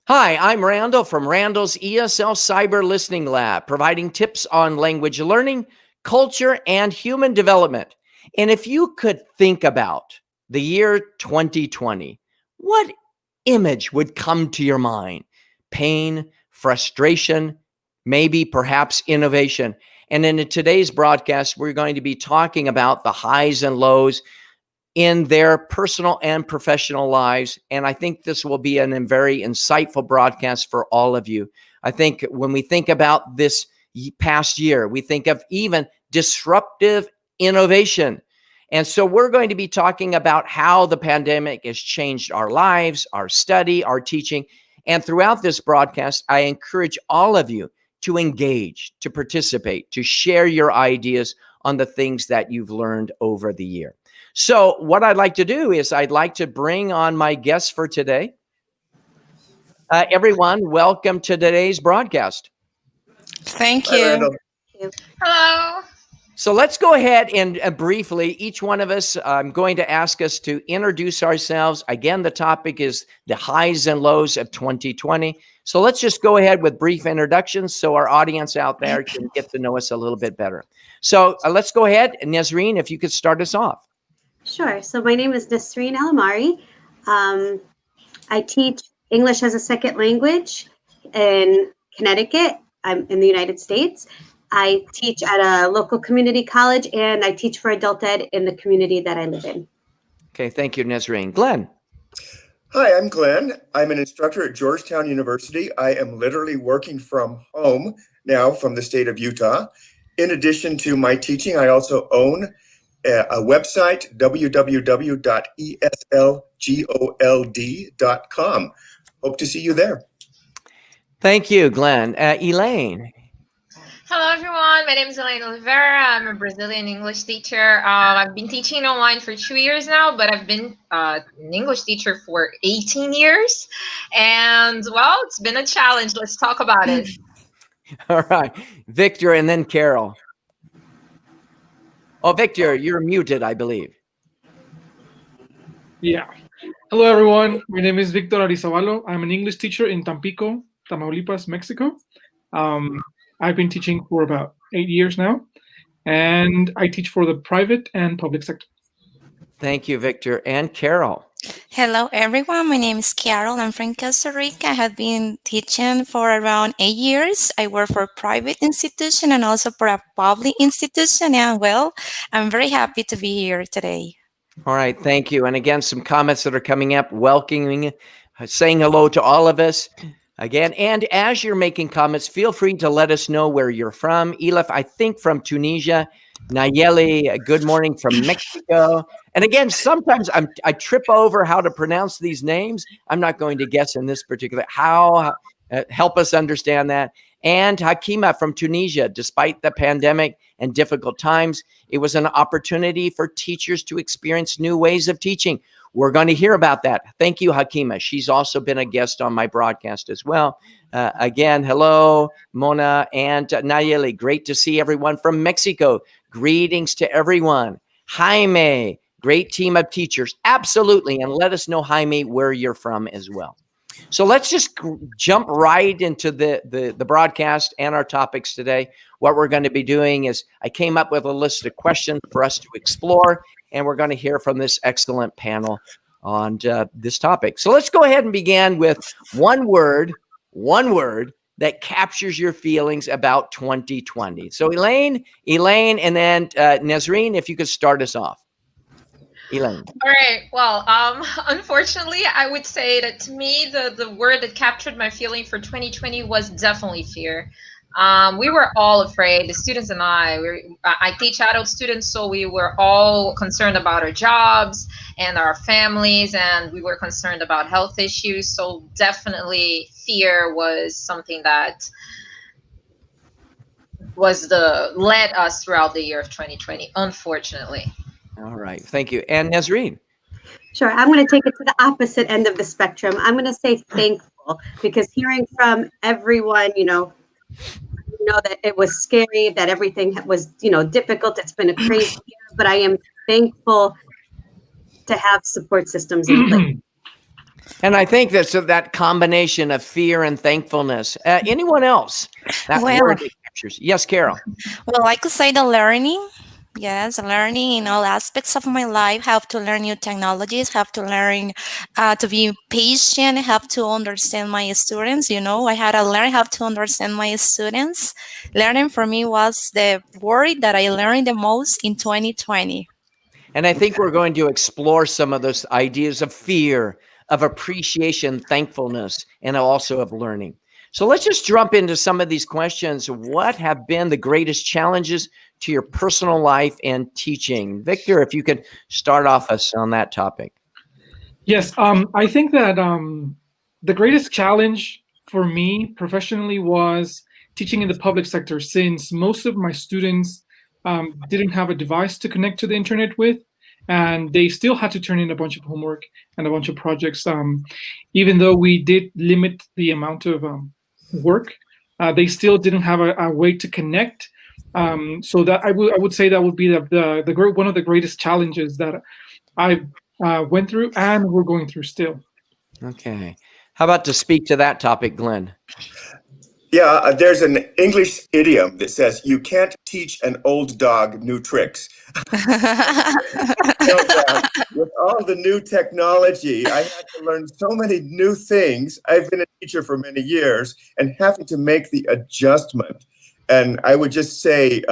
Hi, I'm Randall from Randall's ESL Cyber Listening Lab, providing tips on language learning, culture, and human development. And if you could think about the year 2020, what image would come to your mind? Pain, frustration, maybe perhaps innovation. And in today's broadcast, we're going to be talking about the highs and lows in their personal and professional lives. And I think this will be a very insightful broadcast for all of you. I think when we think about this past year, we think of even disruptive innovation. And so we're going to be talking about how the pandemic has changed our lives, our study, our teaching. And throughout this broadcast, I encourage all of you to engage, to participate, to share your ideas on the things that you've learned over the year. So what I'd like to do is I'd like to bring on my guests for today. Everyone, welcome to today's broadcast. Thank Hi, you. Randall. Hello. So let's go ahead and briefly, each one of us, I'm going to ask us to introduce ourselves. Again, the topic is the highs and lows of 2020. So let's just go ahead with brief introductions so our audience out there can get to know us a little bit better. So let's go ahead. Nazreen, if you could start us off. Sure. So my name is Nasreen Alamari. I teach English as a second language in Connecticut. I'm in the United States. I teach at a local community college, and I teach for adult ed in the community that I live in. Okay, thank you, Nazreen. Glenn. Hi, I'm Glenn. I'm an instructor at Georgetown University. I am literally working from home now from the state of Utah. In addition to my teaching, I also own a website, www.eslgold.com. Hope to see you there. Thank you, Glenn. Elaine. Hello, everyone. My name is Elaine Oliveira. I'm a Brazilian English teacher. I've been teaching online for 2 years now, but I've been an English teacher for 18 years. And, well, it's been a challenge. Let's talk about it. All right. Victor and then Carol. Oh, Victor, you're muted, I believe. Yeah. Hello, everyone. My name is Victor Arizabalo. I'm an English teacher in Tampico, Tamaulipas, Mexico. I've been teaching for about 8 years now, and I teach for the private and public sector. Thank you, Victor. And Carol. Hello, everyone. My name is Carol. I'm from Costa Rica. I have been teaching for around 8 years. I work for a private institution and also for a public institution. And well, I'm very happy to be here today. All right. Thank you. And again, some comments that are coming up, welcoming, saying hello to all of us. Again, and as you're making comments, feel free to let us know where you're from. Elif, I think from Tunisia. Nayeli, good morning from Mexico. And again, sometimes I trip over how to pronounce these names. I'm not going to guess in this particular. Help us understand that. And Hakima from Tunisia. Despite the pandemic and difficult times, it was an opportunity for teachers to experience new ways of teaching. We're going to hear about that. Thank you, Hakima. She's also been a guest on my broadcast as well. Again, hello, Mona and Nayeli. Great to see everyone from Mexico. Greetings to everyone. Jaime, great team of teachers. Absolutely. And let us know, Jaime, where you're from as well. So let's just jump right into the broadcast and our topics today. What we're going to be doing is I came up with a list of questions for us to explore, and we're going to hear from this excellent panel on this topic. So let's go ahead and begin with one word that captures your feelings about 2020. So Elaine, and then Nazreen, if you could start us off. Elaine. All right. Well, unfortunately, I would say that to me, the word that captured my feeling for 2020 was definitely fear. We were all afraid, the students and I teach adult students, so we were all concerned about our jobs and our families, and we were concerned about health issues. So definitely fear was something that led us throughout the year of 2020, unfortunately. All right. Thank you. And Nazreen. Sure. I'm going to take it to the opposite end of the spectrum. I'm going to say thankful, because hearing from everyone, that it was scary, that everything was, difficult. It's been a crazy year, but I am thankful to have support systems in place. And I think that's that combination of fear and thankfulness. Anyone else? That Well, word that captures. Yes, Carol. well, I could say the learning. Yes, learning in all aspects of my life. Have to learn new technologies. Have to learn to be patient. Have to understand my students. I had to learn how to understand my students. Learning for me was the word that I learned the most in 2020. And I think we're going to explore some of those ideas of fear, of appreciation, thankfulness, and also of learning. So let's just jump into some of these questions. What have been the greatest challenges to your personal life and teaching? Victor, if you could start off us on that topic. Yes, I think that the greatest challenge for me professionally was teaching in the public sector, since most of my students didn't have a device to connect to the internet with, and they still had to turn in a bunch of homework and a bunch of projects. Even though we did limit the amount of work, they still didn't have a way to connect. So that I would say that would be one of the greatest challenges that I've went through and we're going through still. Okay. How about to speak to that topic, Glenn? Yeah, there's an English idiom that says you can't teach an old dog new tricks. With all the new technology, I had to learn so many new things. I've been a teacher for many years and having to make the adjustment. And I would just say,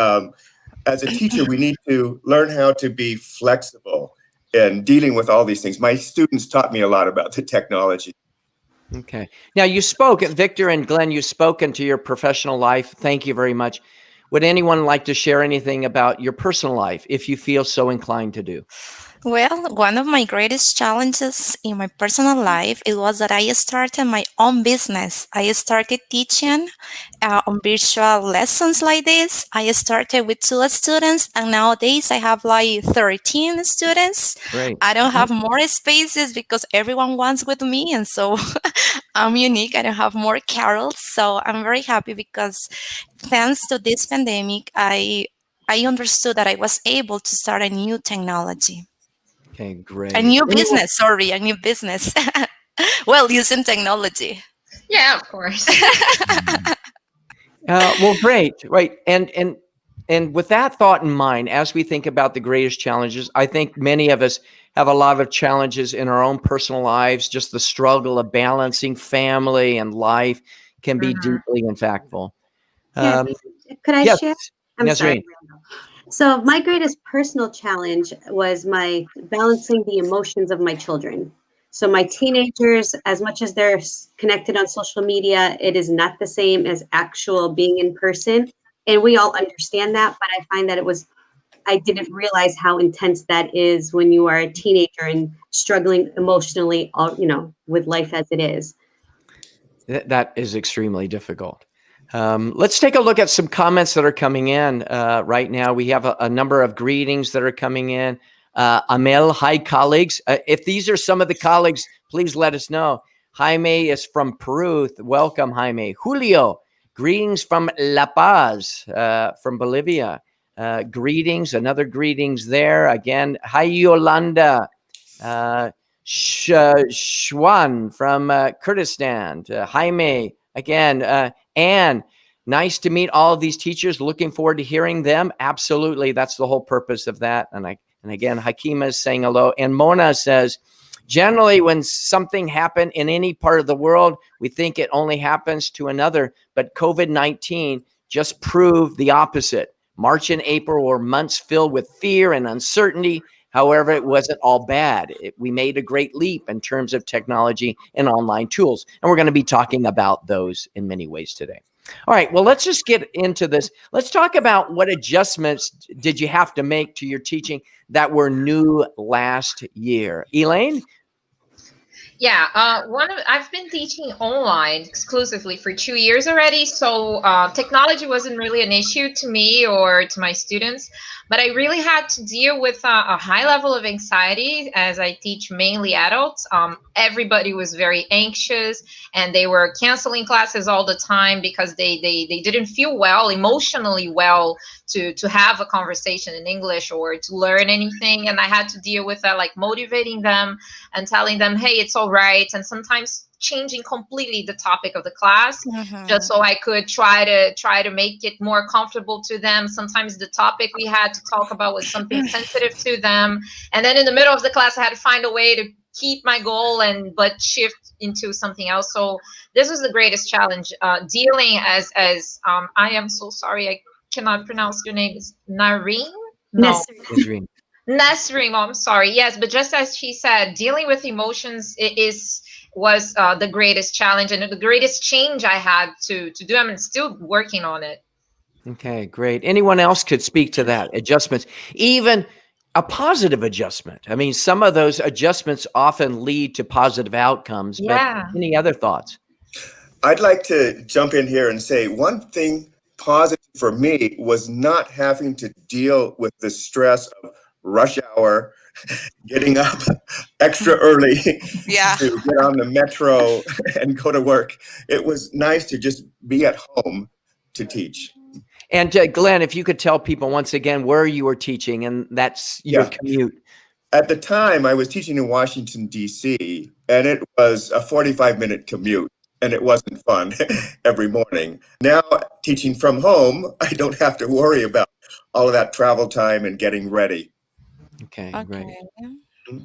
as a teacher, we need to learn how to be flexible in dealing with all these things. My students taught me a lot about the technology. Okay. Now you spoke, Victor and Glenn, you've spoken to your professional life. Thank you very much. Would anyone like to share anything about your personal life if you feel so inclined to do? Well, one of my greatest challenges in my personal life it was that I started my own business. I started teaching on virtual lessons like this. I started with 2 students, and nowadays I have like 13 students. Great. I don't have more spaces because everyone wants with me, and so I'm unique. I don't have more carols, so I'm very happy because thanks to this pandemic, I understood that I was able to start a new technology. Okay, great. A new business, sorry, a new business. Well, using technology. Yeah, of course. Well, great. Right. And with that thought in mind, as we think about the greatest challenges, I think many of us have a lot of challenges in our own personal lives. Just the struggle of balancing family and life can be deeply impactful. Yeah. Could I Yes, share? I'm Nazreen. sorry. So my greatest personal challenge was my balancing the emotions of my children. So my teenagers, as much as they're connected on social media, it is not the same as actual being in person. And we all understand that, but I find that I didn't realize how intense that is when you are a teenager and struggling emotionally, with life as it is. That is extremely difficult. Let's take a look at some comments that are coming in right now. We have a number of greetings that are coming in. Amel, hi, colleagues. If these are some of the colleagues, please let us know. Jaime is from Peru. Welcome, Jaime. Julio, greetings from La Paz, from Bolivia. Greetings, another greetings there. Again, hi, Yolanda. Shwan from Kurdistan. Jaime, again. Anne, nice to meet all of these teachers. Looking forward to hearing them. Absolutely. That's the whole purpose of that. And again, Hakima is saying hello. And Mona says, generally, when something happened in any part of the world, we think it only happens to another. But COVID-19 just proved the opposite. March and April were months filled with fear and uncertainty. However, it wasn't all bad. We made a great leap in terms of technology and online tools. And we're going to be talking about those in many ways today. All right, well, let's just get into this. Let's talk about what adjustments did you have to make to your teaching that were new last year. Elaine? Yeah, I've been teaching online exclusively for 2 years already, so technology wasn't really an issue to me or to my students, but I really had to deal with a high level of anxiety as I teach mainly adults. Everybody was very anxious, and they were canceling classes all the time because they didn't feel well, emotionally well, to have a conversation in English or to learn anything, and I had to deal with that, like motivating them and telling them, hey, it's all right, and sometimes changing completely the topic of the class just Mhm. so I could try to make it more comfortable to them. Sometimes the topic we had to talk about was something sensitive to them, and then in the middle of the class I had to find a way to keep my goal and but shift into something else. So this was the greatest challenge, dealing as I am so sorry, I cannot pronounce your name. Is Nareen? No. Nesreen. Nasrim, oh, I'm sorry. Yes, but just as she said, dealing with emotions was the greatest challenge and the greatest change I had to do. I'm still working on it. Okay, great. Anyone else could speak to that adjustments, even a positive adjustment. I mean, some of those adjustments often lead to positive outcomes, but Yeah. any other thoughts? I'd like to jump in here and say one thing positive for me was not having to deal with the stress of rush hour, getting up extra early Yeah. to get on the metro and go to work. It was nice to just be at home to teach. And Glenn, if you could tell people once again where you were teaching and that's your Yeah. commute. At the time, I was teaching in Washington, D.C., and it was a 45-minute commute, and it wasn't fun every morning. Now, teaching from home, I don't have to worry about all of that travel time and getting ready. Okay, great. Okay.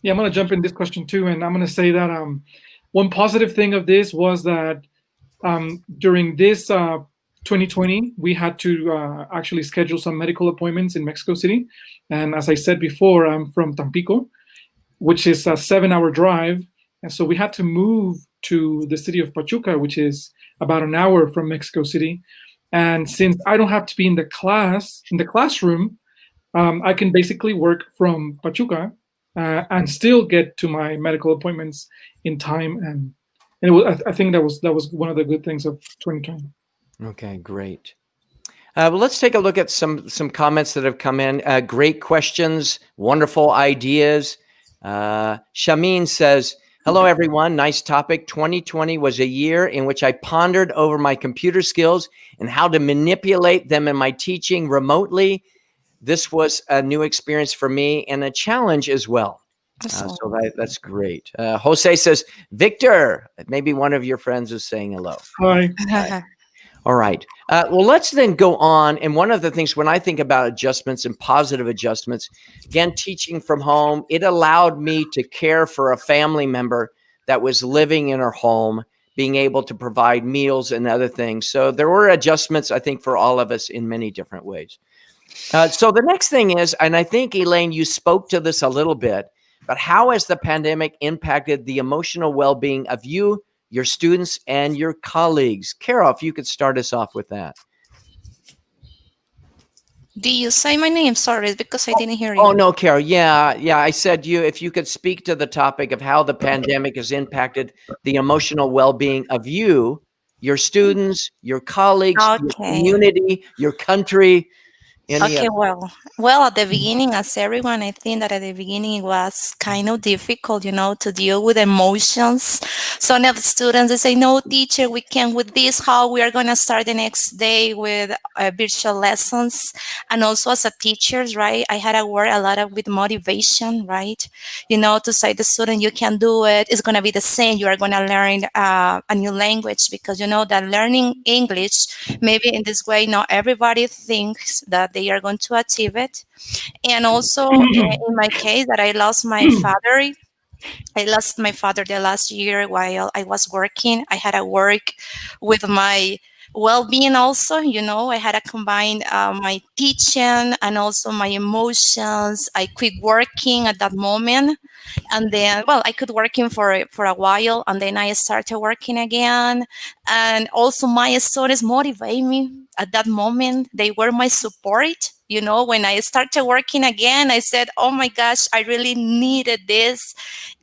Yeah, I'm going to jump in this question too, and I'm going to say that one positive thing of this was that during this 2020, we had to actually schedule some medical appointments in Mexico City. And as I said before, I'm from Tampico, which is a 7-hour drive. And so we had to move to the city of Pachuca, which is about an hour from Mexico City. And since I don't have to be in the classroom, I can basically work from Pachuca and still get to my medical appointments in time. And it was, I think that was one of the good things of 2020. Okay, great. Well, let's take a look at some comments that have come in. Great questions, wonderful ideas. Shamin says, hello, everyone. Nice topic. 2020 was a year in which I pondered over my computer skills and how to manipulate them in my teaching remotely. This was a new experience for me and a challenge as well. So that's great. Jose says, Victor, maybe one of your friends is saying hello. Hi. All right. Well, let's then go on. And one of the things when I think about adjustments and positive adjustments, again, teaching from home, it allowed me to care for a family member that was living in her home, being able to provide meals and other things. So there were adjustments, I think, for all of us in many different ways. So the next thing is, and I think, Elaine, you spoke to this a little bit, but how has the pandemic impacted the emotional well-being of you, your students, and your colleagues? Carol, if you could start us off with that. Do you say my name? Sorry, because I didn't hear you. Oh, no, Carol. Yeah. I said if you could speak to the topic of how the pandemic has impacted the emotional well-being of you, your students, your colleagues, your Okay. community, your country. Okay, well, at the beginning, as everyone, I think that at the beginning it was kind of difficult, to deal with emotions. Some of the students, they say, no, teacher, we can't with this, how we are going to start the next day with virtual lessons. And also as a teacher, right, I had to work a lot with motivation, right? To say the student, you can do it. It's going to be the same. You are going to learn a new language because, that learning English, maybe in this way, not everybody thinks that they are going to achieve it. And also in my case that I lost my father. I lost my father the last year while I was working. I had to work with my well-being also. I had to combine my teaching and also my emotions. I quit working at that moment. And then, I could working for a while, and then I started working again. And also my students motivate me at that moment. They were my support. When I started working again, I said, oh my gosh, I really needed this.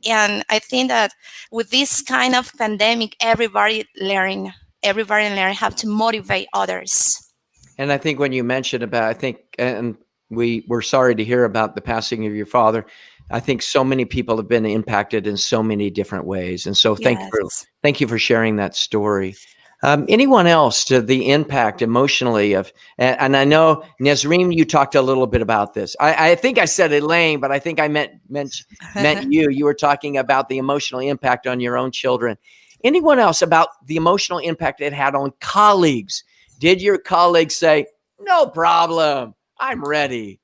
And I think that with this kind of pandemic, everybody learn how to motivate others. And I think when you mentioned about, and we were sorry to hear about the passing of your father. I think so many people have been impacted in so many different ways. And so thank you for sharing that story. Anyone else to the impact emotionally of, and I know Nazreen, you talked a little bit about this. I think I said Elaine, but I think I meant you. You were talking about the emotional impact on your own children. Anyone else about the emotional impact it had on colleagues? Did your colleagues say, "No problem, I'm ready"?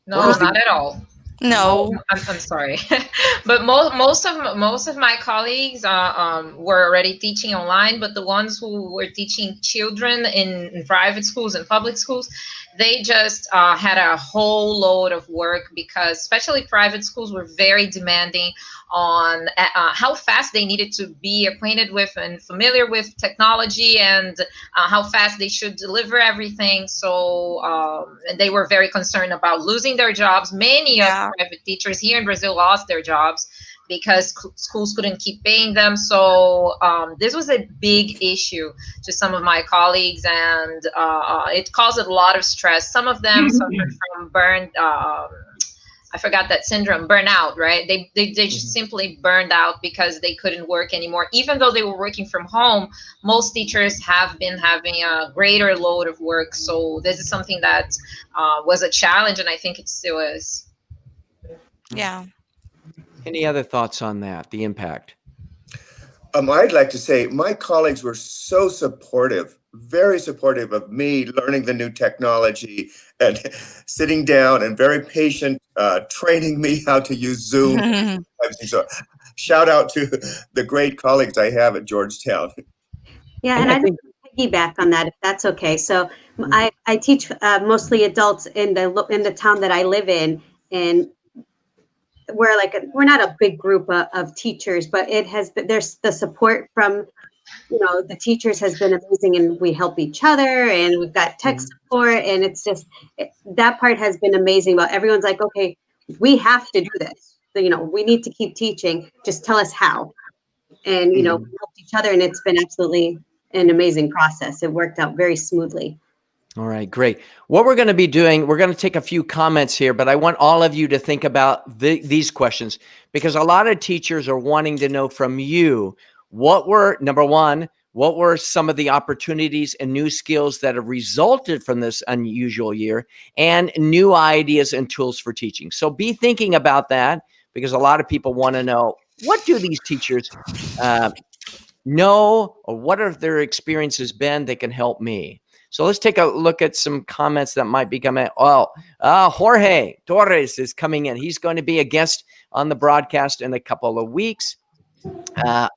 No, not at all. No. I'm sorry, but most of my colleagues were already teaching online. But the ones who were teaching children in private schools and public schools, they just had a whole load of work because especially private schools were very demanding on how fast they needed to be acquainted with and familiar with technology and how fast they should deliver everything. So and they were very concerned about losing their jobs. Many of Yeah. private teachers here in Brazil lost their jobs because schools couldn't keep paying them. So this was a big issue to some of my colleagues, and it caused a lot of stress. Some of them suffered from burned. I forgot that syndrome, burnout, right? They just simply burned out because they couldn't work anymore. Even though they were working from home, most teachers have been having a greater load of work. So this is something that was a challenge, and I think it still is. Yeah. Any other thoughts on that? The impact. I'd like to say my colleagues were so supportive, very supportive of me learning the new technology and sitting down and very patient, training me how to use Zoom. So shout out to the great colleagues I have at Georgetown. Yeah, And and I I just think want to piggyback on that, if that's okay. So I teach mostly adults in the town that I live in, and we're not a big group of teachers, but it has been there's the support from the teachers has been amazing, and we help each other, and we've got tech support, and it's just that part has been amazing. But everyone's like, okay, we have to do this. So, we need to keep teaching. Just tell us how, and we helped each other, and it's been absolutely an amazing process. It worked out very smoothly. All right, great. What we're going to be doing, we're going to take a few comments here, but I want all of you to think about these questions because a lot of teachers are wanting to know from you number one, what were some of the opportunities and new skills that have resulted from this unusual year and new ideas and tools for teaching. So be thinking about that because a lot of people want to know, what do these teachers know, or what have their experiences been that can help me? So let's take a look at some comments that might be coming. Jorge Torres is coming in. He's going to be a guest on the broadcast in a couple of weeks.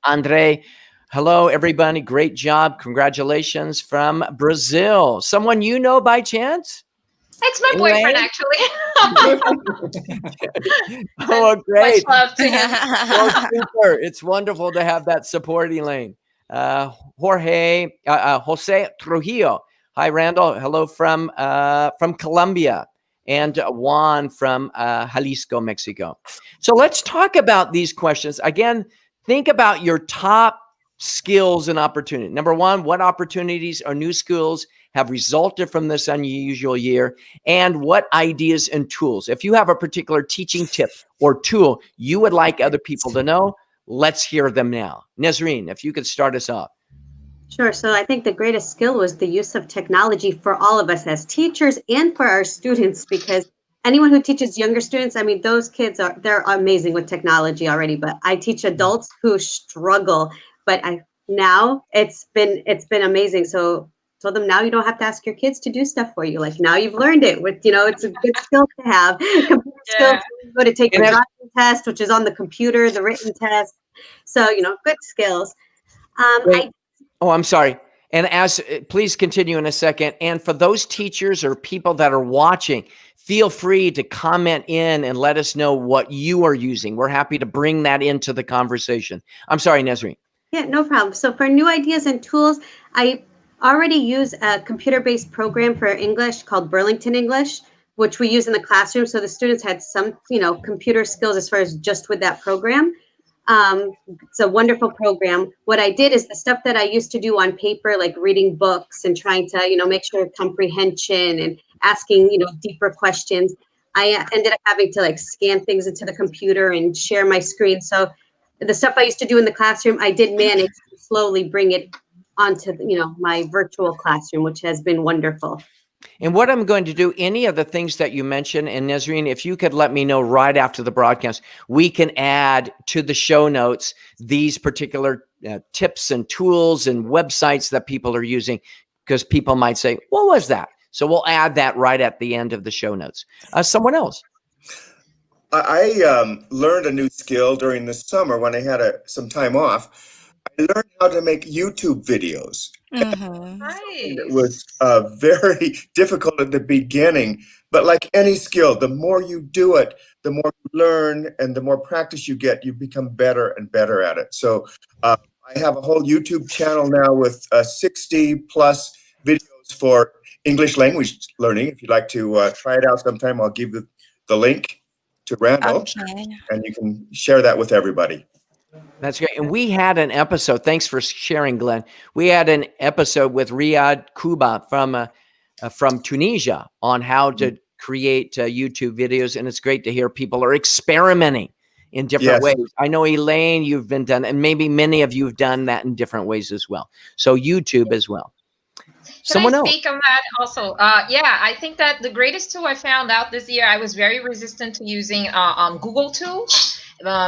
Andre, hello, everybody. Great job. Congratulations from Brazil. Someone you know by chance? It's my boyfriend, actually. Oh, great. Much love to him. So super. It's wonderful to have that support, Elaine. Jose Trujillo. Hi, Randall. Hello from Colombia, and Juan from Jalisco, Mexico. So let's talk about these questions. Again, think about your top skills and opportunity. Number one, what opportunities or new skills have resulted from this unusual year, and what ideas and tools? If you have a particular teaching tip or tool you would like other people to know, let's hear them now. Nazreen, if you could start us off. Sure. So I think the greatest skill was the use of technology for all of us as teachers and for our students, because anyone who teaches younger students, I mean, those kids they're amazing with technology already, but I teach adults who struggle. But now it's been amazing. So told them, now you don't have to ask your kids to do stuff for you. Like, now you've learned it it's a good skill to have. Computer skills, you go to take your driving test, which is on the computer, the written test. So, good skills. I'm sorry. And please continue in a second. And for those teachers or people that are watching, feel free to comment in and let us know what you are using. We're happy to bring that into the conversation. I'm sorry, Nazreen. Yeah, no problem. So for new ideas and tools, I already use a computer-based program for English called Burlington English, which we use in the classroom. So the students had some, computer skills as far as just with that program. It's a wonderful program. What I did is the stuff that I used to do on paper, like reading books and trying to, make sure comprehension and asking, deeper questions. I ended up having to scan things into the computer and share my screen. So the stuff I used to do in the classroom, I did manage slowly bring it onto, my virtual classroom, which has been wonderful. And what I'm going to do, any of the things that you mentioned, and Nazreen, if you could let me know right after the broadcast, we can add to the show notes these particular tips and tools and websites that people are using, because people might say, what was that? So we'll add that right at the end of the show notes. Someone else. I learned a new skill during the summer when I had some time off. I learned how to make YouTube videos. It was very difficult at the beginning, but like any skill, the more you do it, the more you learn, and the more practice you get, you become better and better at it. So I have a whole YouTube channel now with 60 plus videos for English language learning. If you'd like to try it out sometime, I'll give you the link to Randall, and you can share that with everybody. That's great. And we had an episode, thanks for sharing, Glenn. We had an episode with Riyad Kuba from Tunisia on how to create YouTube videos. And it's great to hear people are experimenting in different ways. I know, Elaine, you've been done, and maybe many of you have done that in different ways as well. So YouTube as well. Can I speak on that also? Yeah, I think that the greatest tool I found out this year, I was very resistant to using Google tools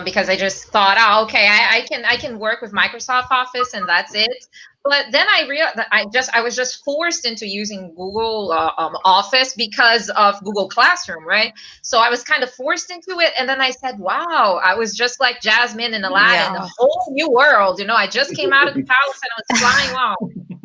because I just thought, okay, I can work with Microsoft Office and that's it. But then I realized that I was just forced into using Google Office because of Google Classroom, right? So I was kind of forced into it, and then I said, "Wow!" I was just like Jasmine and Aladdin, a whole new world. I just came out of the palace and I was flying. Wow!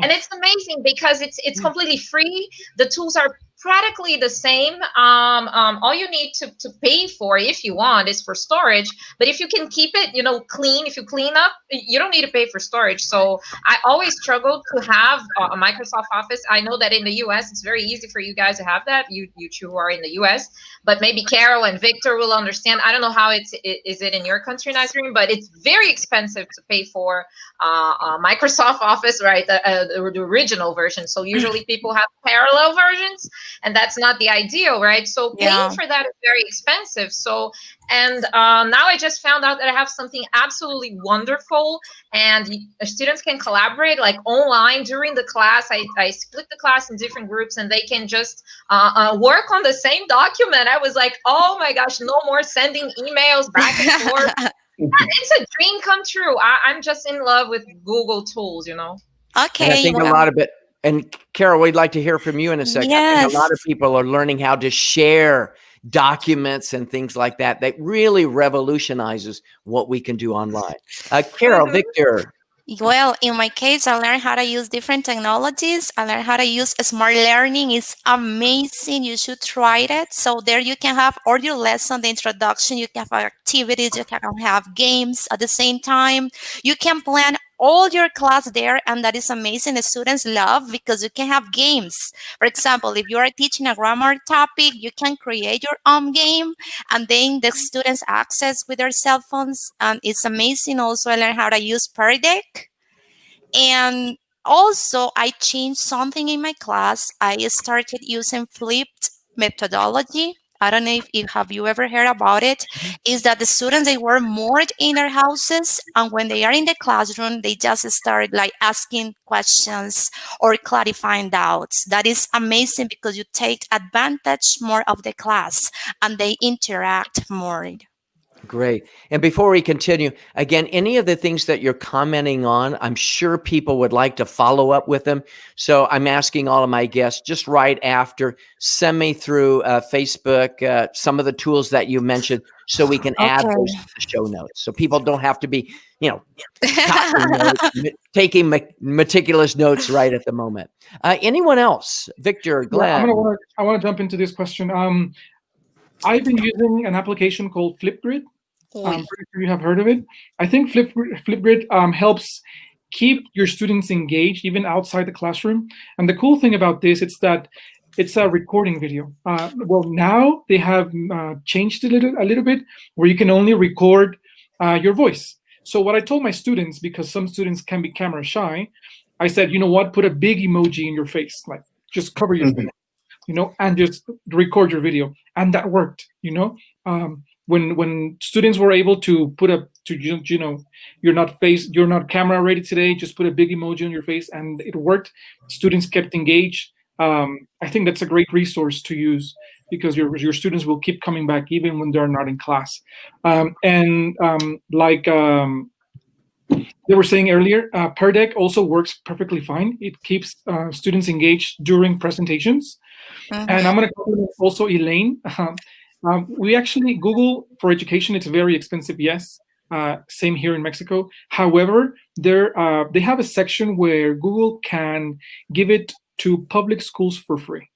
And it's amazing because it's completely free. The tools are practically the same. All you need to pay for, if you want, is for storage. But if you can keep it, clean, if you clean up, you don't need to pay for storage. So I always struggled to have a Microsoft Office. I know that in the US, it's very easy for you guys to have that, you two who are in the US. But maybe Carol and Victor will understand. I don't know how is it in your country, Nazreen, but it's very expensive to pay for Microsoft Office, right? The original version. So usually people have parallel versions, and that's not the ideal, right? So paying for that is very expensive. So, and now I just found out that I have something absolutely wonderful, and students can collaborate like online during the class. I split the class in different groups, and they can just work on the same document. I was like, oh my gosh, no more sending emails back and forth. It's a dream come true. I'm just in love with Google tools, Okay. And I think a lot of it, and Carol, we'd like to hear from you in a second. Yes. I think a lot of people are learning how to share documents and things like that. That really revolutionizes what we can do online. Carol, Victor. Well, in my case, I learned how to use different technologies. I learned how to use smart learning. It's amazing. You should try it. So there you can have all your lesson, the introduction, you can have activities, you can have games at the same time. You can plan all your class there, and that is amazing. The students love because you can have games. For example, if you are teaching a grammar topic, you can create your own game, and then the students access with their cell phones. And it's amazing. Also, I learned how to use Pear Deck. And also, I changed something in my class. I started using flipped methodology. I don't know if have you ever heard about it, is that the students, they were more in their houses, and when they are in the classroom, they just start like asking questions or clarifying doubts. That is amazing because you take advantage more of the class and they interact more. Great. And before we continue, again, any of the things that you're commenting on, I'm sure people would like to follow up with them. So I'm asking all of my guests just right after, send me through Facebook some of the tools that you mentioned so we can add those to the show notes. So people don't have to be, taking meticulous notes right at the moment. Anyone else? Victor, Glenn? Yeah, I want to jump into this question. I've been using an application called Flipgrid. I'm pretty sure you have heard of it. I think Flipgrid helps keep your students engaged even outside the classroom. And the cool thing about this is that it's a recording video. Well, now they have changed a little bit where you can only record your voice. So what I told my students, because some students can be camera shy, I said, you know what, put a big emoji in your face, like just cover your face. And just record your video. And that worked, when students were able to put up to you're not camera ready today, just put a big emoji on your face, and it worked. Students kept engaged. I think that's a great resource to use because your students will keep coming back even when they're not in class. They were saying earlier, Pear Deck also works perfectly fine. It keeps students engaged during presentations. And I'm going to compliment also Elaine. We actually, Google for education, it's very expensive, yes. Same here in Mexico. However, they have a section where Google can give it to public schools for free.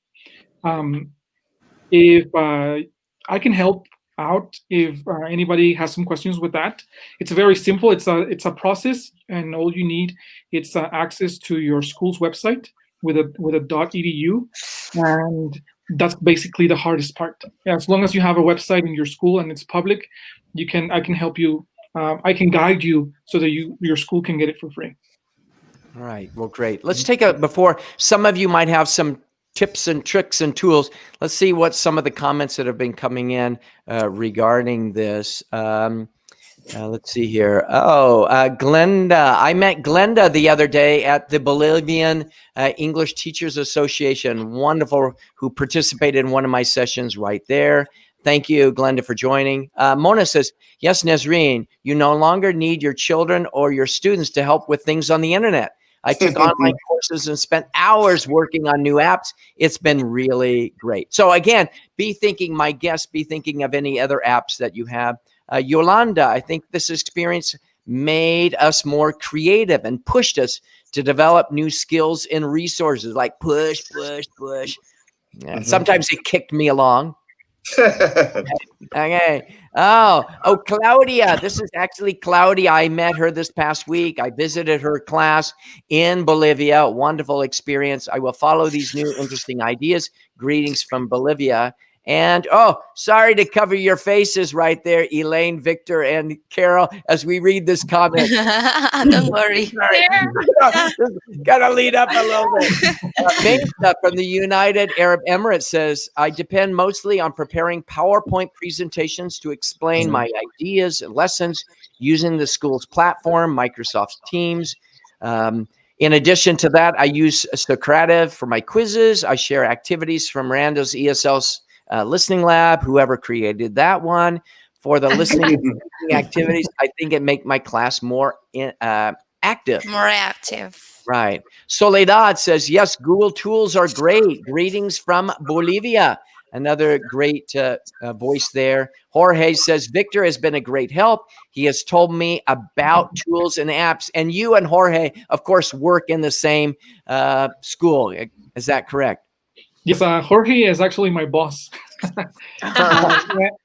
If I can help out if anybody has some questions with that. It's very simple. It's a process, and all you need it's access to your school's website with a .edu, and that's basically the hardest part. Yeah, as long as you have a website in your school and it's public, I can help you. I can guide you so that your school can get it for free. All right. Well, great. Let's take before some of you might have some tips and tricks and tools. Let's see what some of the comments that have been coming in regarding this. Let's see here. Glenda. I met Glenda the other day at the Bolivian English Teachers Association. Wonderful, who participated in one of my sessions right there. Thank you, Glenda, for joining. Mona says, yes, Nesreen, you no longer need your children or your students to help with things on the internet. I took online courses and spent hours working on new apps. It's been really great. So again, be thinking of any other apps that you have. Yolanda, I think this experience made us more creative and pushed us to develop new skills and resources like push. Sometimes it kicked me along. Okay. Oh, Claudia. This is actually Claudia. I met her this past week. I visited her class in Bolivia. Wonderful experience. I will follow these new interesting ideas. Greetings from Bolivia. And sorry to cover your faces right there, Elaine, Victor, and Carol, as we read this comment. Don't worry. Gotta lead up a little bit. Mesa from the United Arab Emirates says, I depend mostly on preparing PowerPoint presentations to explain my ideas and lessons using the school's platform, Microsoft Teams. In addition to that, I use Socrative for my quizzes. I share activities from Randall's ESL's listening lab, whoever created that one, for the listening activities. I think it make my class more active. More active. Right. Soledad says, yes, Google tools are great. Greetings from Bolivia. Another great voice there. Jorge says, Victor has been a great help. He has told me about tools and apps. And you and Jorge, of course, work in the same school. Is that correct? Yes, Jorge is actually my boss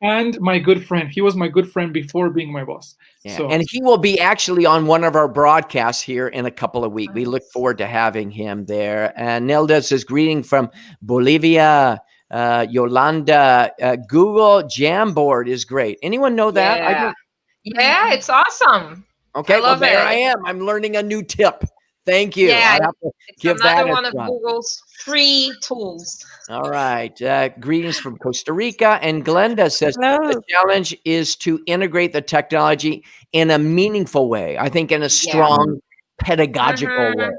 and my good friend. He was my good friend before being my boss. Yeah. So. And he will be actually on one of our broadcasts here in a couple of weeks. We look forward to having him there. And Nelda says, greeting from Bolivia. Yolanda, Google Jamboard is great. Anyone know that? Yeah, it's awesome. Okay, well, there I am. I'm learning a new tip. Thank you. Yeah, I'll have to give another that one of Google's free tools. All right. Greetings from Costa Rica. And Glenda says, the challenge is to integrate the technology in a meaningful way. I think in a strong pedagogical way.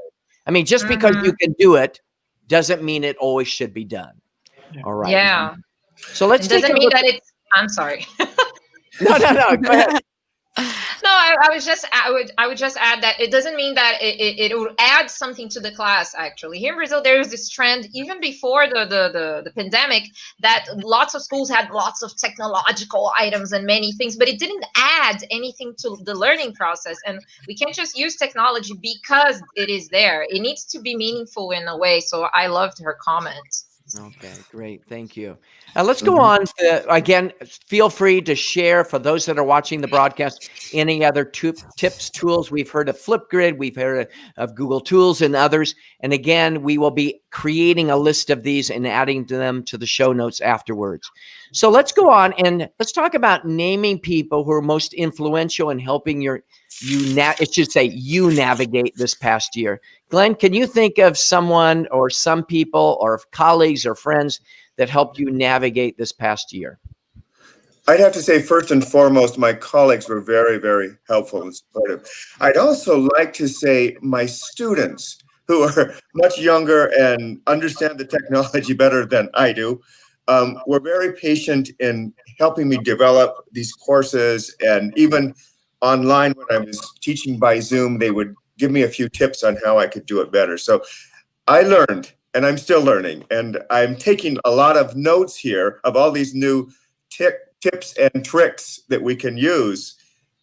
I mean, just because you can do it doesn't mean it always should be done. All right. Yeah. So let's take doesn't mean that it's, I'm sorry. No, go ahead. No, I would just add that it doesn't mean that it will add something to the class. Actually, here in Brazil, there is this trend even before the pandemic that lots of schools had lots of technological items and many things, but it didn't add anything to the learning process. And we can't just use technology because it is there. It needs to be meaningful in a way. So I loved her comment. Okay, great. Thank you. Let's go on to, again, feel free to share for those that are watching the broadcast, any other tips, tools. We've heard of Flipgrid. We've heard of Google Tools and others. And again, we will be creating a list of these and adding them to the show notes afterwards. So let's go on and let's talk about naming people who are most influential in helping you navigate this past year. Glenn, can you think of someone or some people or colleagues or friends that helped you navigate this past year? I'd have to say, first and foremost, my colleagues were very, very helpful and supportive. I'd also like to say my students, who are much younger and understand the technology better than I do, were very patient in helping me develop these courses. And even online, when I was teaching by Zoom, they would give me a few tips on how I could do it better. So I learned, and I'm still learning, and I'm taking a lot of notes here of all these new tips and tricks that we can use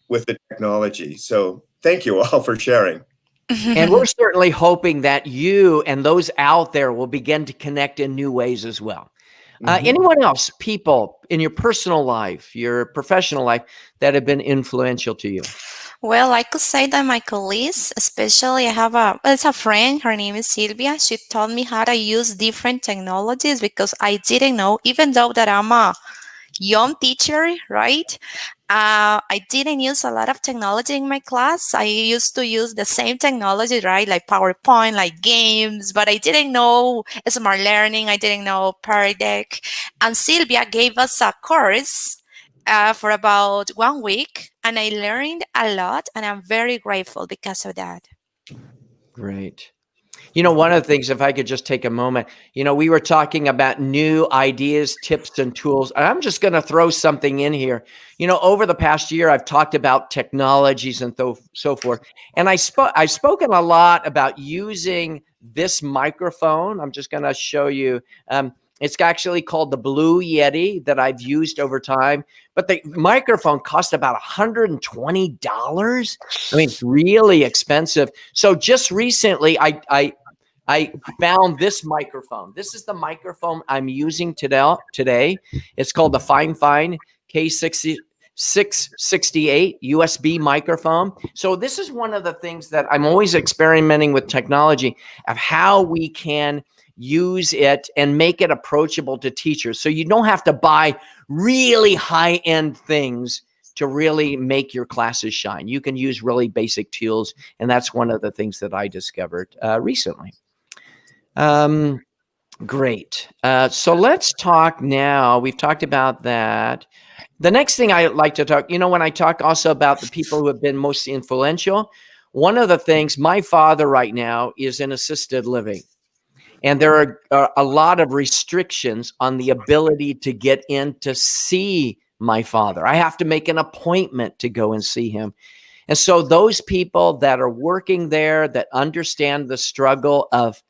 with the technology. So thank you all for sharing. And we're certainly hoping that you and those out there will begin to connect in new ways as well. Anyone else, people in your personal life, your professional life, that have been influential to you? Well, I could say that my colleagues, especially I have it's a friend, her name is Sylvia. She taught me how to use different technologies because I didn't know, even though that I'm a young teacher, right? I didn't use a lot of technology in my class. I used to use the same technology, right? Like PowerPoint, like games, but I didn't know smart learning. I didn't know Pear Deck. And Sylvia gave us a course for about 1 week, and I learned a lot, and I'm very grateful because of that. Great. You know, one of the things, if I could just take a moment, you know, we were talking about new ideas, tips, and tools. And I'm just going to throw something in here. You know, over the past year, I've talked about technologies and so forth. And I've spoken a lot about using this microphone. I'm just going to show you. It's actually called the Blue Yeti that I've used over time. But the microphone cost about $120. I mean, it's really expensive. So just recently, I found this microphone. This is the microphone I'm using today. It's called the Fine K668 USB microphone. So this is one of the things that I'm always experimenting with technology of how we can use it and make it approachable to teachers. So you don't have to buy really high-end things to really make your classes shine. You can use really basic tools, and that's one of the things that I discovered recently. Great. So let's talk now. We've talked about that. The next thing I like to talk, you know, when I talk also about the people who have been most influential, one of the things, my father right now is in assisted living. And there are a lot of restrictions on the ability to get in to see my father. I have to make an appointment to go and see him. And so those people that are working there, that understand the struggle of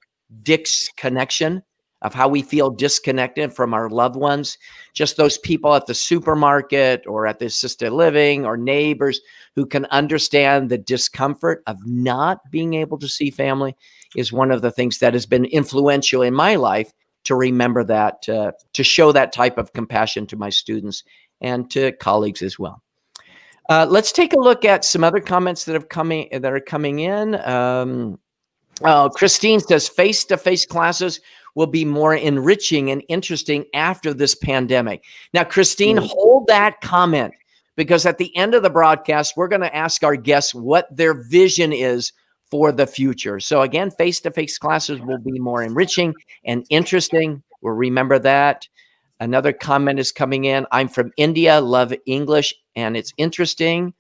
disconnection, of how we feel disconnected from our loved ones, just those people at the supermarket or at the assisted living or neighbors who can understand the discomfort of not being able to see family is one of the things that has been influential in my life to remember that, to show that type of compassion to my students and to colleagues as well. Let's take a look at some other comments that are coming in. Christine says face-to-face classes will be more enriching and interesting after this pandemic. Now, Christine, hold that comment, because at the end of the broadcast, we're going to ask our guests what their vision is for the future. So again, face-to-face classes will be more enriching and interesting. We'll remember that. Another comment is coming in. I'm from India, love English, and it's interesting.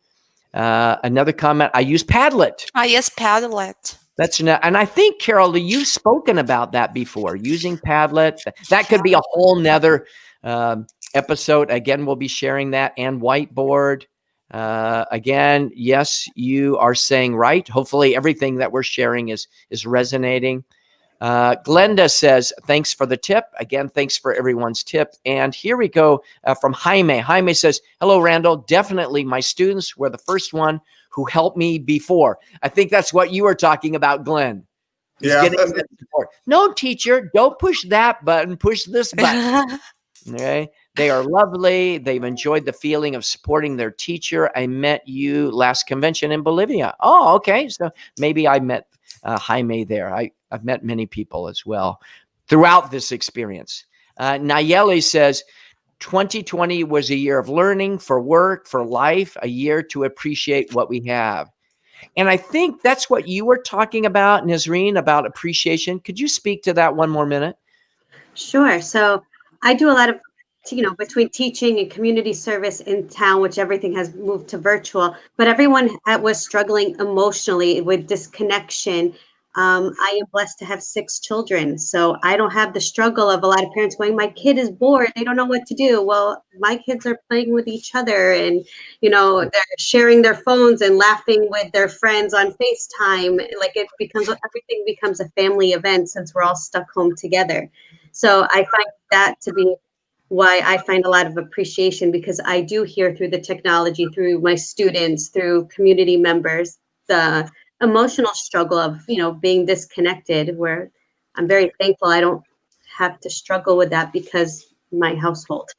Another comment, I use Padlet. Yes, Padlet. That's not, and I think, Carol, you've spoken about that before, using Padlet. That could be a whole nother episode. Again, we'll be sharing that, and whiteboard. Again, yes, you are saying right. Hopefully everything that we're sharing is resonating. Glenda says, thanks for the tip. Again, thanks for everyone's tip. And here we go from Jaime. Jaime says, hello, Randall. Definitely my students were the first one who helped me before. I think that's what you were talking about, Glenn. Yeah. Getting that support. No, teacher, don't push that button. Push this button. Okay. They are lovely. They've enjoyed the feeling of supporting their teacher. I met you last convention in Bolivia. Oh, okay. So maybe I met Jaime there. I've met many people as well throughout this experience. Nayeli says, 2020 was a year of learning, for work, for life, a year to appreciate what we have. And I think that's what you were talking about, Nazreen, about appreciation. Could you speak to that one more minute? Sure. So I do a lot of between teaching and community service in town, which everything has moved to virtual, but everyone was struggling emotionally with disconnection. I am blessed to have 6 children, so I don't have the struggle of a lot of parents going, my kid is bored, they don't know what to do. Well, my kids are playing with each other, and they're sharing their phones and laughing with their friends on FaceTime. Like, everything becomes a family event since we're all stuck home together. So I find that to be why I find a lot of appreciation, because I do hear through the technology, through my students, through community members, the emotional struggle of, being disconnected, where I'm very thankful I don't have to struggle with that because my household.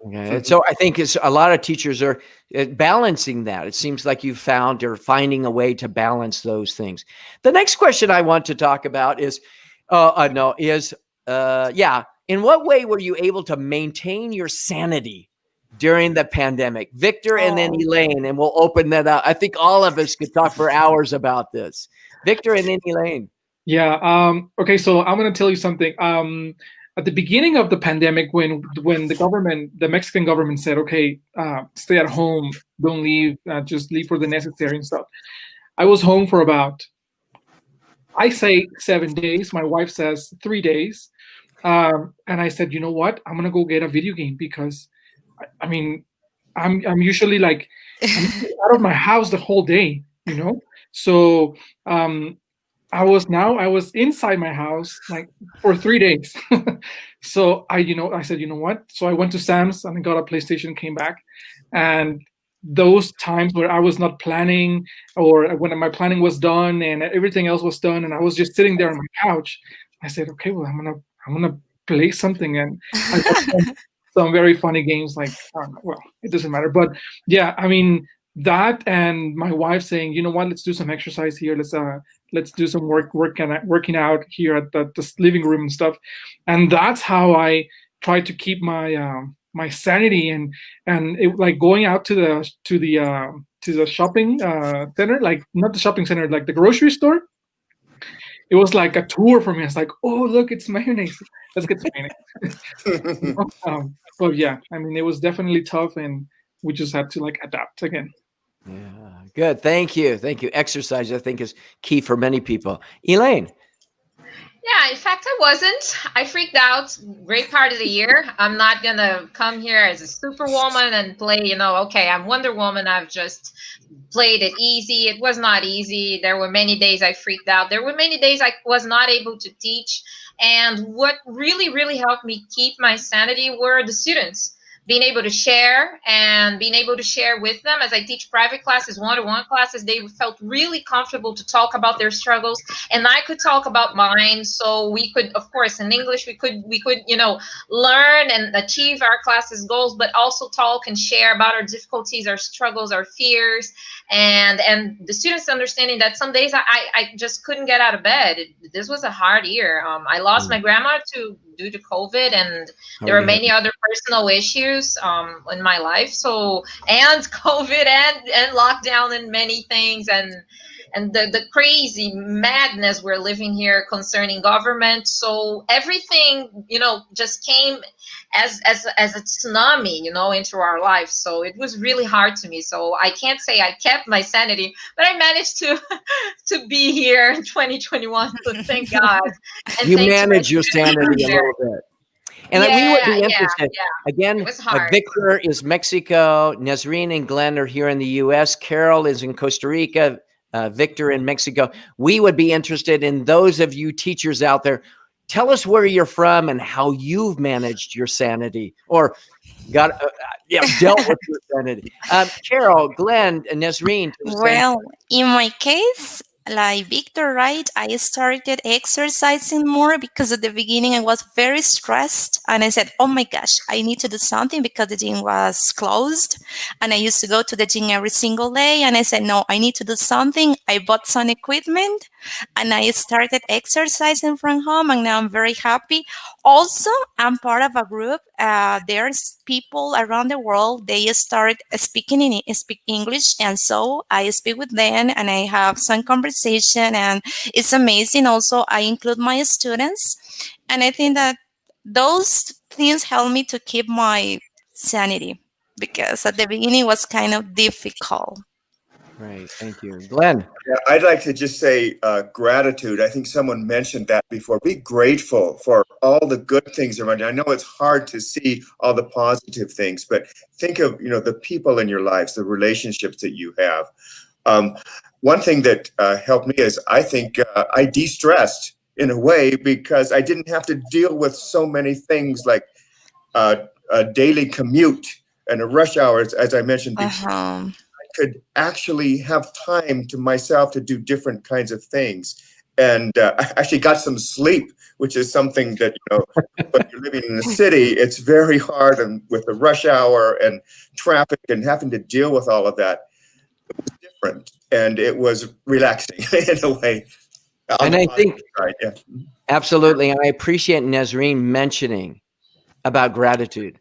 Okay. So I think it's a lot of teachers are balancing that. It seems like you've found or finding a way to balance those things. The next question I want to talk about is, in what way were you able to maintain your sanity during the pandemic? Victor and then Elaine, and we'll open that up. I think all of us could talk for hours about this. Victor and then Elaine. Yeah. Okay. So I'm going to tell you something. At the beginning of the pandemic, when the Mexican government said, okay, stay at home, don't leave, just leave for the necessary and stuff, I was home for about, I say 7 days. My wife says 3 days. And I said, you know what? I'm going to go get a video game, because I mean, I'm usually like, I'm out of my house the whole day, So I was inside my house like for 3 days. So I said, you know what? So I went to Sam's and I got a PlayStation, came back, and those times where I was not planning, or when my planning was done and everything else was done, and I was just sitting there on my couch, I said, okay, well, I'm gonna play something, and I got some very funny games, like, well, it doesn't matter, but yeah, I mean, that, and my wife saying, you know what, let's do some exercise here, let's do some working out here at the living room and stuff, and that's how I try to keep my sanity, and it, like, going out to the shopping center, like not the shopping center, like the grocery store. It was like a tour for me. It's like, oh, look, it's mayonnaise. Let's get some mayonnaise. But yeah, I mean, it was definitely tough, and we just had to like adapt again. Yeah, good. Thank you. Exercise, I think, is key for many people. Elaine. Yeah, in fact, I wasn't. I freaked out great part of the year. I'm not going to come here as a superwoman and play, okay, I'm Wonder Woman. I've just played it easy. It was not easy. There were many days I freaked out. There were many days I was not able to teach. And what really, really helped me keep my sanity were the students. Being able to share with them. As I teach private classes, one-to-one classes, they felt really comfortable to talk about their struggles, and I could talk about mine. So we could, of course, in English, we could learn and achieve our classes goals, but also talk and share about our difficulties, our struggles, our fears, and the students understanding that some days I just couldn't get out of bed. This was a hard year. I lost my grandma due to COVID, and there were many other personal issues in my life. So, and COVID and lockdown and many things, and the crazy madness we're living here concerning government. So everything, just came as a tsunami, into our lives. So it was really hard to me. So I can't say I kept my sanity, but I managed to be here in 2021. So thank God. And you manage your sanity a little bit. And we would be interested. Again, Victor is Mexico. Nazreen and Glenn are here in the U.S. Carol is in Costa Rica. Victor in Mexico. We would be interested in those of you teachers out there. Tell us where you're from and how you've managed your sanity, or dealt with your sanity. Carol, Glenn, and Nazreen. Well, in my case, like Victor, right, I started exercising more because at the beginning I was very stressed, and I said, oh my gosh, I need to do something because the gym was closed, and I used to go to the gym every single day, and I said, no, I need to do something. I bought some equipment and I started exercising from home, and now I'm very happy. Also, I'm part of a group. There's people around the world. They start speak English, and so I speak with them, and I have some conversation, and it's amazing. Also, I include my students, and I think that those things helped me to keep my sanity because at the beginning it was kind of difficult. Great. Thank you. Glenn. Yeah, I'd like to just say gratitude. I think someone mentioned that before. Be grateful for all the good things around you. I know it's hard to see all the positive things, but think of the people in your lives, the relationships that you have. One thing that helped me is I think I de-stressed in a way because I didn't have to deal with so many things like a daily commute and a rush hour, as I mentioned before. Uh-huh. Could actually have time to myself to do different kinds of things. And I actually got some sleep, which is something that, when you're living in the city, it's very hard, and with the rush hour and traffic and having to deal with all of that, it was different. And it was relaxing in a way. And I think, yeah. absolutely, and I appreciate Nazreen mentioning about gratitude,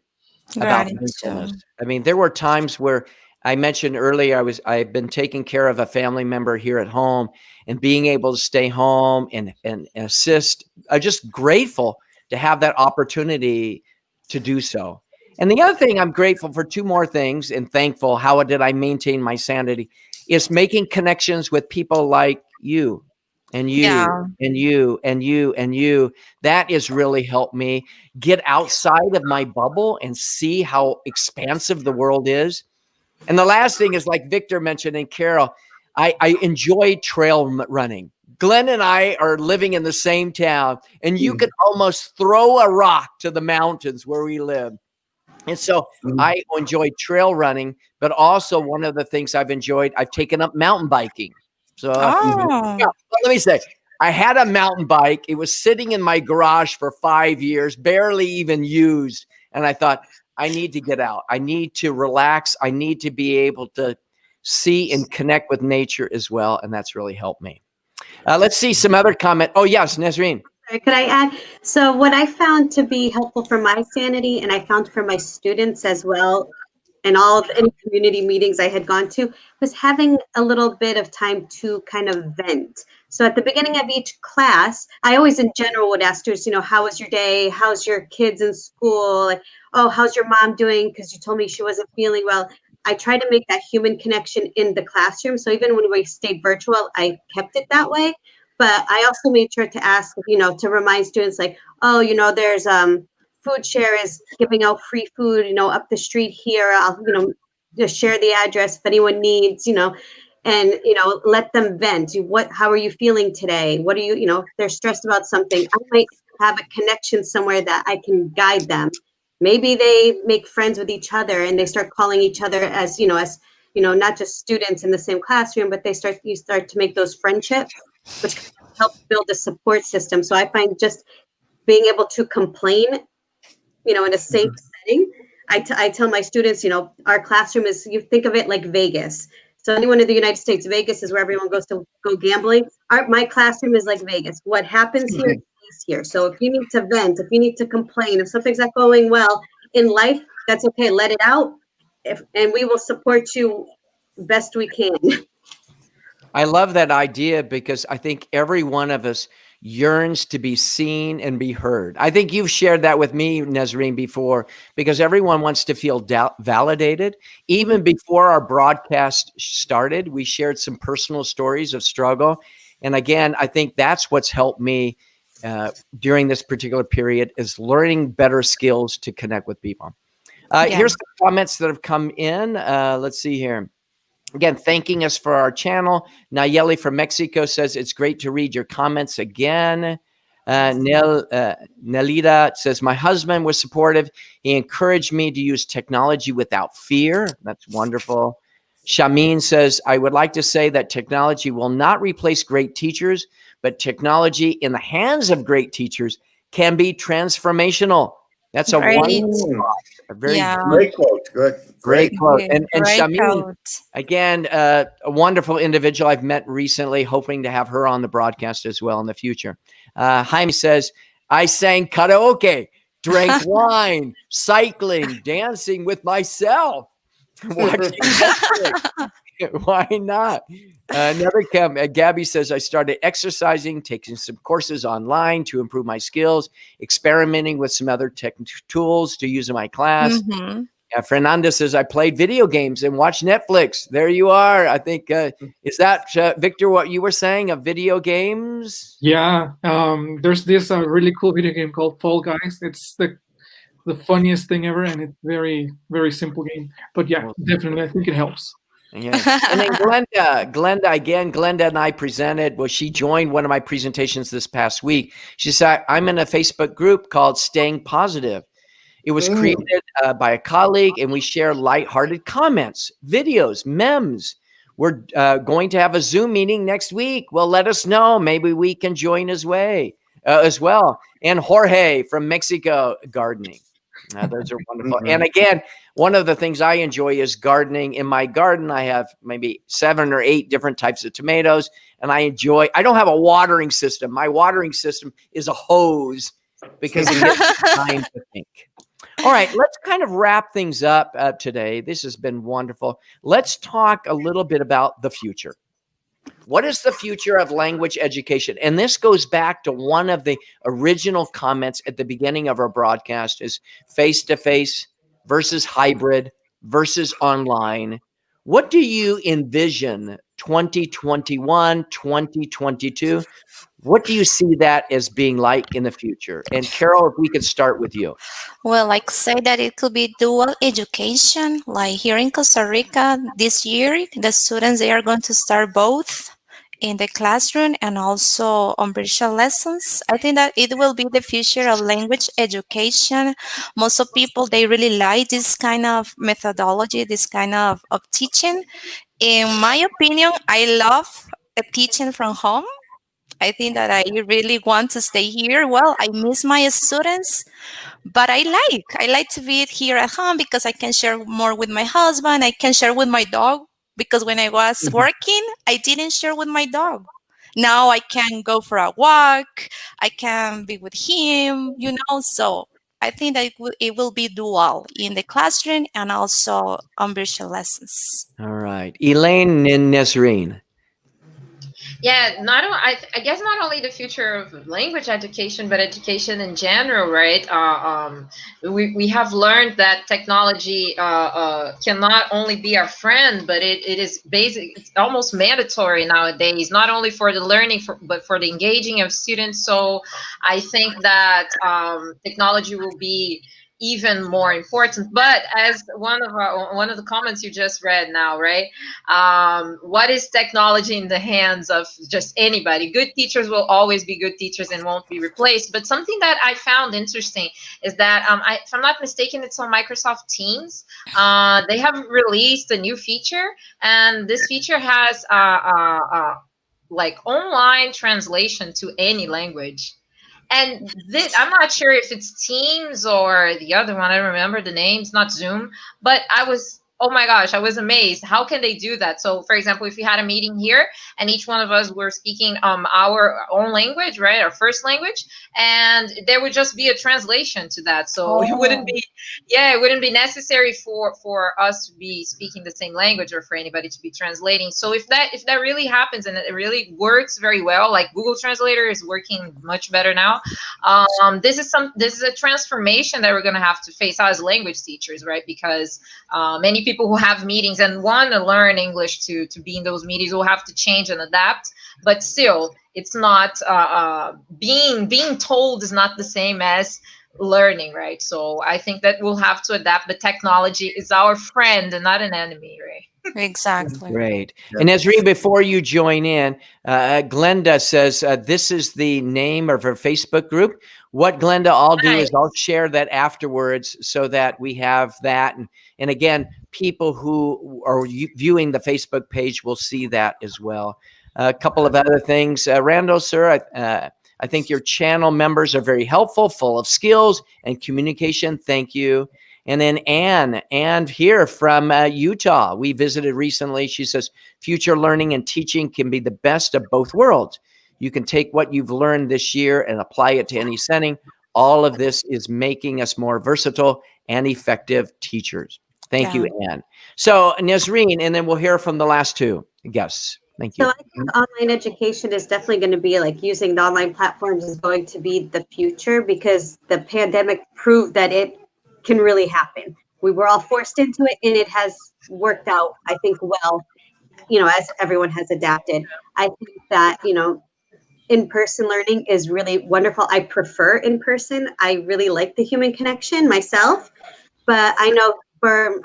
about thankfulness. Gratitude. I mean, there were times where I mentioned earlier, I've been taking care of a family member here at home, and being able to stay home and assist. I'm just grateful to have that opportunity to do so. And the other thing, I'm grateful for two more things and thankful. How did I maintain my sanity? Is making connections with people like you and you Yeah. and you and you and you. That has really helped me get outside of my bubble and see how expansive the world is. And the last thing is, like Victor mentioned and Carol, I enjoy trail running. Glenn and I are living in the same town, and you could almost throw a rock to the mountains where we live. And so I enjoy trail running, but also one of the things I've enjoyed, I've taken up mountain biking. So Oh. let me say, I had a mountain bike. It was sitting in my garage for 5 years, barely even used. And I thought, I need to get out. I need to relax. I need to be able to see and connect with nature as well. And that's really helped me. Let's see some other comment. Oh, yes, Nazreen. Could I add? So what I found to be helpful for my sanity, and I found for my students as well, and all of any community meetings I had gone to, was having a little bit of time to kind of vent. So at the beginning of each class, I always in general would ask students, how was your day? How's your kids in school? Like, oh, how's your mom doing? Because you told me she wasn't feeling well. I tried to make that human connection in the classroom. So even when we stayed virtual, I kept it that way. But I also made sure to ask, to remind students like, oh, there's Food Share is giving out free food, up the street here. I'll, just share the address if anyone needs, and, let them vent. How are you feeling today? What are you, if they're stressed about something, I might have a connection somewhere that I can guide them. Maybe they make friends with each other and they start calling each other as, not just students in the same classroom, but you start to make those friendships, which helps build a support system. So I find just being able to complain, in a safe setting. I tell my students, our classroom is, you think of it like Vegas. So anyone in the United States, Vegas is where everyone goes to go gambling. My classroom is like Vegas. What happens here stays here. So if you need to vent, if you need to complain, if something's not going well in life, that's okay. Let it out. And we will support you best we can. I love that idea because I think every one of us yearns to be seen and be heard. I think you've shared that with me, Nazreen, before, because everyone wants to feel validated. Even before our broadcast started, we shared some personal stories of struggle. And again, I think that's what's helped me during this particular period, is learning better skills to connect with people. Here's the comments that have come in. Let's see here. Again, thanking us for our channel. Nayeli from Mexico says, it's great to read your comments again. Nelita says, my husband was supportive. He encouraged me to use technology without fear. That's wonderful. Shamin says, I would like to say that technology will not replace great teachers, but technology in the hands of great teachers can be transformational. That's a wonderful thought. A very great quote. Good. Great quote. And Great Shamin, quote. again, a wonderful individual I've met recently, hoping to have her on the broadcast as well in the future. Jaime says, I sang karaoke, drank wine, cycling, dancing with myself, watching Netflix. Why not? Gabby says, I started exercising, taking some courses online to improve my skills, experimenting with some other tech tools to use in my class. Mm-hmm. Fernanda says, I played video games and watched Netflix. There you are. I think, is that, Victor, what you were saying of video games? Yeah, there's this really cool video game called Fall Guys. It's the funniest thing ever, and it's very, very simple game. But yeah, definitely, I think it helps. Yeah. And then Glenda and I presented. Well, she joined one of my presentations this past week. She said, I'm in a Facebook group called Staying Positive. It was created by a colleague, and we share lighthearted comments, videos, memes. We're going to have a Zoom meeting next week. Well, let us know. Maybe we can join as well. And Jorge from Mexico gardening. Those are wonderful. And again, one of the things I enjoy is gardening. In my garden, I have maybe 7 or 8 different types of tomatoes, and I don't have a watering system. My watering system is a hose because it gives time to think. All right, let's kind of wrap things up today. This has been wonderful. Let's talk a little bit about the future. What is the future of language education? And this goes back to one of the original comments at the beginning of our broadcast is face-to-face versus hybrid versus online. What do you envision 2021, 2022? What do you see that as being like in the future? And Carol, if we could start with you. Well, like say that it could be dual education. Like here in Costa Rica this year, the students, they are going to start both in the classroom and also on virtual lessons. I think that it will be the future of language education. Most of people, they really like this kind of methodology, this kind of teaching. In my opinion, I love teaching from home. I think that I really want to stay here. Well, I miss my students, but I like to be here at home because I can share more with my husband. I can share with my dog because when I was working, I didn't share with my dog. Now I can go for a walk. I can be with him, So I think that it will be dual in the classroom and also on virtual lessons. All right. Elaine and Nesreen. Yeah, I guess not only the future of language education, but education in general, right? We have learned that technology cannot only be our friend, but it is basic. It's almost mandatory nowadays, not only for the learning, but for the engaging of students. So I think that technology will be even more important. But as one of the comments you just read now, right? What is technology in the hands of just anybody? Good teachers will always be good teachers and won't be replaced. But something that I found interesting is that, if I'm not mistaken, it's on Microsoft Teams. They have released a new feature, and this feature has like online translation to any language. And I'm not sure if it's Teams or the other one. I don't remember the names, not Zoom. But oh my gosh, I was amazed. How can they do that? So, for example, if we had a meeting here and each one of us were speaking our own language, right, our first language, and there would just be a translation to that. So it wouldn't be necessary for us to be speaking the same language or for anybody to be translating. So if that really happens and it really works very well, like Google Translator is working much better now. This is a transformation that we're going to have to face as language teachers, right? Because many people who have meetings and want to learn English to be in those meetings will have to change and adapt. But still, it's not being told is not the same as learning, right? So I think that we'll have to adapt. But technology is our friend and not an enemy, right? Exactly. Great. And Nesreen, before you join in, Glenda says this is the name of her Facebook group. What Glenda, I'll do is I'll share that afterwards so that we have that. And again, people who are viewing the Facebook page will see that as well. A couple of other things. Randall, sir, I think your channel members are very helpful, full of skills and communication. Thank you. And then Anne here from Utah. We visited recently. She says, future learning and teaching can be the best of both worlds. You can take what you've learned this year and apply it to any setting. All of this is making us more versatile and effective teachers. Thank you, Anne. So Nazreen, and then we'll hear from the last two guests. Thank you. So I think online education is definitely going to be like using the online platforms is going to be the future because the pandemic proved that it can really happen. We were all forced into it and it has worked out, I think, well, as everyone has adapted. I think that, in-person learning is really wonderful. I prefer in-person. I really like the human connection myself, but I know for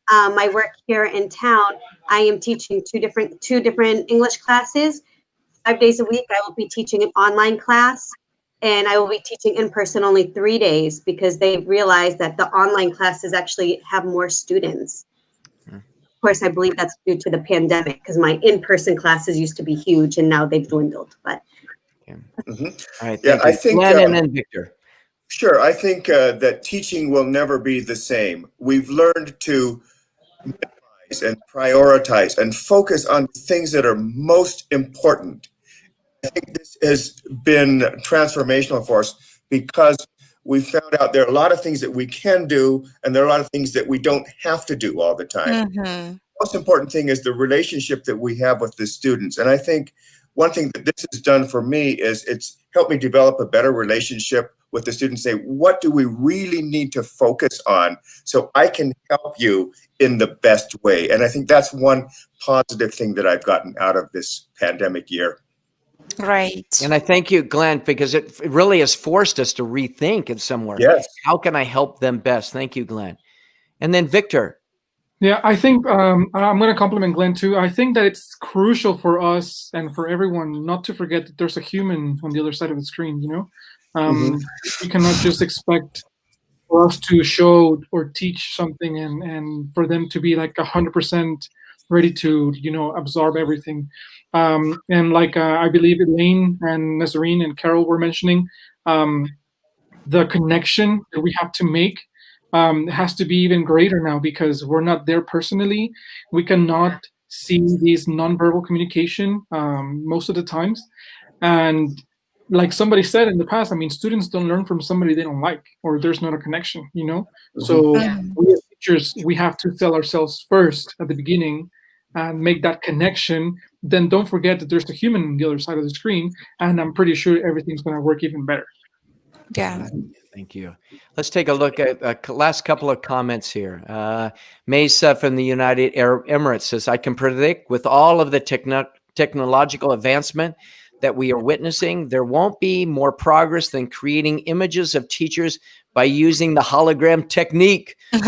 my work here in town, I am teaching two different English classes. 5 days a week, I will be teaching an online class, and I will be teaching in person only 3 days because they realized that the online classes actually have more students. Of course, I believe that's due to the pandemic because my in-person classes used to be huge and now they've dwindled. But Mm-hmm. All right, Yeah, thank I you. think Glenn and then Victor. sure. I think that teaching will never be the same. We've learned to minimize and prioritize and focus on things that are most important. I think this has been transformational for us because we found out there are a lot of things that we can do and there are a lot of things that we don't have to do all the time. Mm-hmm. Most important thing is the relationship that we have with the students. And I think one thing that this has done for me is it's helped me develop a better relationship with the students, say, what do we really need to focus on so I can help you in the best way? And I think that's one positive thing that I've gotten out of this pandemic year. Right. And I thank you, Glenn, because it really has forced us to rethink in somewhere. Yes. How can I help them best? Thank you, Glenn. And then Victor. Yeah, I think I'm going to compliment Glenn too. I think that it's crucial for us and for everyone not to forget that there's a human on the other side of the screen. You cannot just expect for us to show or teach something and for them to be like 100% ready to absorb everything. And like I believe Elaine and Nazarene and Carol were mentioning, the connection that we have to make has to be even greater now because we're not there personally. We cannot see these nonverbal communication most of the times. And like somebody said in the past, I mean, students don't learn from somebody they don't like or there's not a connection. So we as teachers, we have to sell ourselves first at the beginning and make that connection. Then don't forget that there's a human on the other side of the screen, and I'm pretty sure everything's going to work even better. Yeah. Thank you. Let's take a look at last couple of comments here. Mesa from the United Arab Emirates says, I can predict with all of the technological advancement that we are witnessing, there won't be more progress than creating images of teachers by using the hologram technique. Who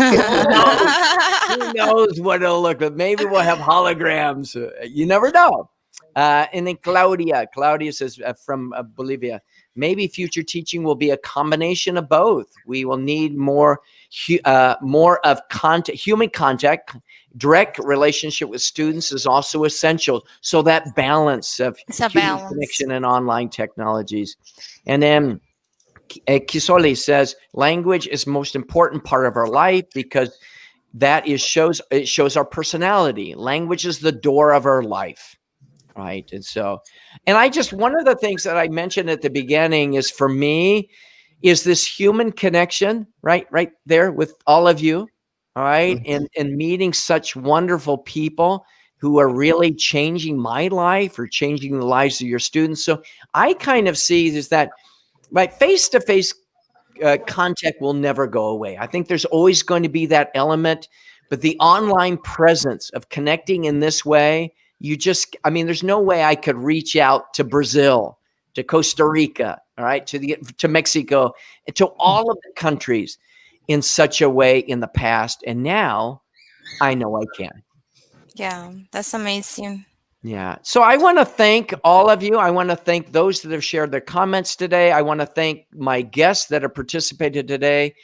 knows what it'll look like? Maybe we'll have holograms. You never know. And then Claudia says from Bolivia, maybe future teaching will be a combination of both. We will need more of contact, human contact. Direct relationship with students is also essential. So that balance of human connection and online technologies. And then Kisoli says, language is most important part of our life because it shows our personality. Language is the door of our life. Right. And one of the things that I mentioned at the beginning is for me is this human connection, right there with all of you. All right. And meeting such wonderful people who are really changing my life or changing the lives of your students. So I kind of see is that face-to-face contact will never go away. I think there's always going to be that element, but the online presence of connecting in this way, there's no way I could reach out to Brazil, to Costa Rica, all right, to Mexico, and to all of the countries in such a way in the past. And now I know I can. Yeah, that's amazing. Yeah. So I want to thank all of you. I want to thank those that have shared their comments today. I want to thank my guests that have participated today.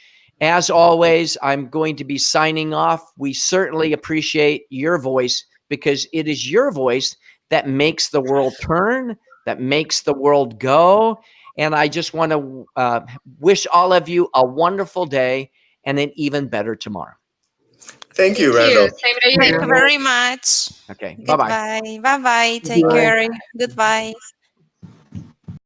As always, I'm going to be signing off. We certainly appreciate your voice because it is your voice that makes the world turn, that makes the world go. And I just want to wish all of you a wonderful day and an even better tomorrow. Thank you, Randall. Same to you. Thank you very much. Okay. Bye-bye. Bye-bye. Bye-bye. Take care. Goodbye.